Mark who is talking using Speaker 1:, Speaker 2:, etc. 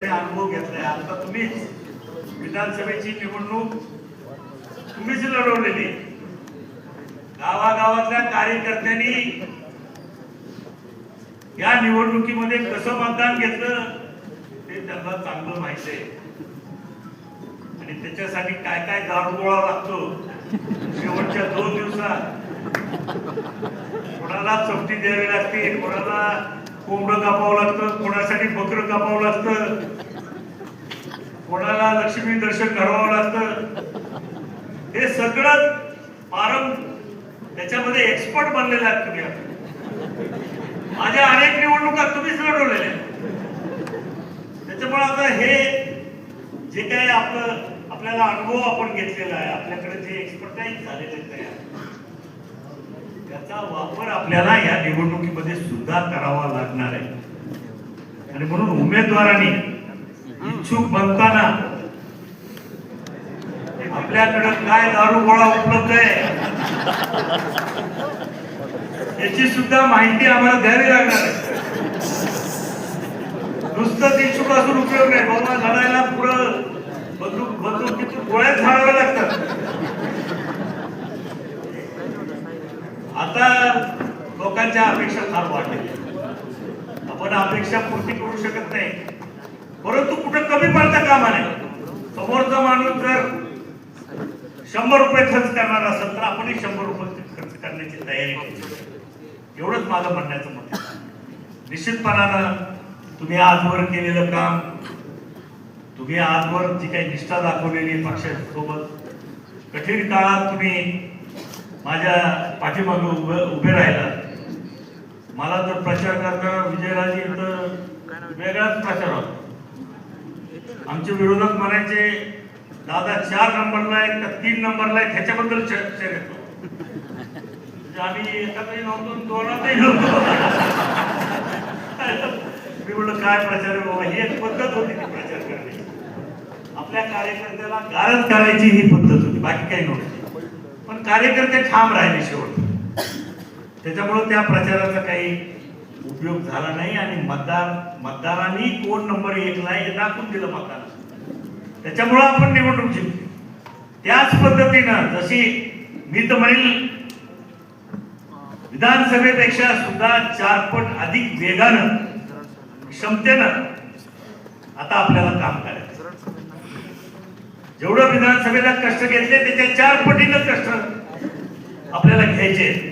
Speaker 1: अनुभव घेतलाय. आता तुम्हीच विधानसभेची निवडणूक तुम्हीच लढवलेली. गावागावातल्या कार्यकर्त्यांनी या निवडणुकीमध्ये कसं मतदान घेतलं ते त्यांना चांगलं माहिती आहे. आणि त्याच्यासाठी काय काय दारुगोळा लागतो शेवटच्या 2 दिवसात. कोणाला चपटी द्यावी लागते, कोणाला कोंबडं कापावं लागतं, कोणासाठी बकरं कापावं लागतं, कोणाला लक्ष्मी दर्शन घडवावं लागतं. हे सगळं त्याच्यामध्ये एक्सपर्ट बनलेला आहे तुम्ही. माझ्या अनेक निवडणुका तुम्हीच लढवलेल्या. त्याच्यामुळे आता हे जे काही आपल्याला अनुभव आपण घेतलेला आहे, आपल्याकडे जे एक्सपर्टाईज झालेले तयार, त्याचा वापर आपल्याला या निवडणुकीमध्ये सुद्धा करावा लागणार आहे. आणि म्हणून उमेदवारांनी इच्छुक बनताना आपल्याकडे काय दारुगोळा उपलब्ध आहे याची सुद्धा माहिती आम्हाला द्यावी लागणार आहे. नुसतं इच्छुक असून उपयोग नाही बाबा. लढायला पुढं बंदुकीतून गोळ्या झाडाव्या लागतात. आता लोकांच्या अपेक्षा फार वाढल्या. आपण अपेक्षा पूर्ती करू शकत नाही, परंतु कुठं कमी पडता कामा नये. समोरचा माणूस जर 100 रुपये खर्च करणार असेल तर आपण 100 रुपये खर्च करण्याची तयारी केली. एवढंच माझं म्हणण्याचं मत आहे. निश्चितपणानं तुम्ही आजवर केलेलं काम, तुम्ही आजवर जी काही निष्ठा दाखवलेली पक्षासोबत, कठीण काळात तुम्ही माझ्या पाठीमागे उभे राहिला. मला तर प्रचार करताना विजयराजे तर वेगळाच प्रचार होता. आमचे विरोधक म्हणायचे दादा 4 नंबरला आहे का 3 नंबरला आहे ह्याच्याबद्दल चर्चा करतो. आम्ही एकातही नव्हतो, दोनातही नव्हतो. मी म्हणलं काय प्रचार आहे बाबा. ही एक पद्धत होती ती प्रचार करण्याची. आपल्या कार्यकर्त्याला गारद करायची ही पद्धत होती, बाकी काही नव्हती. पण कार्यकर्ते ठाम राहिले शेवट. त्याच्यामुळे त्या प्रचाराचा काही उपयोग झाला नाही. आणि मतदारांनी कोण नंबर 1 ला हे दाखवून दिलं मतदारांना. त्याच्यामुळे आपण निवडणूक जिंकली. त्याच पद्धतीनं जशी मी तर म्हणेल विधानसभेपेक्षा सुद्धा 4 पट अधिक वेगानं, क्षमतेनं आता आपल्याला काम करायचं. जेवढं विधानसभेला कष्ट घेतले त्याच्या 4 पटीनं कष्ट आपल्याला घ्यायचे.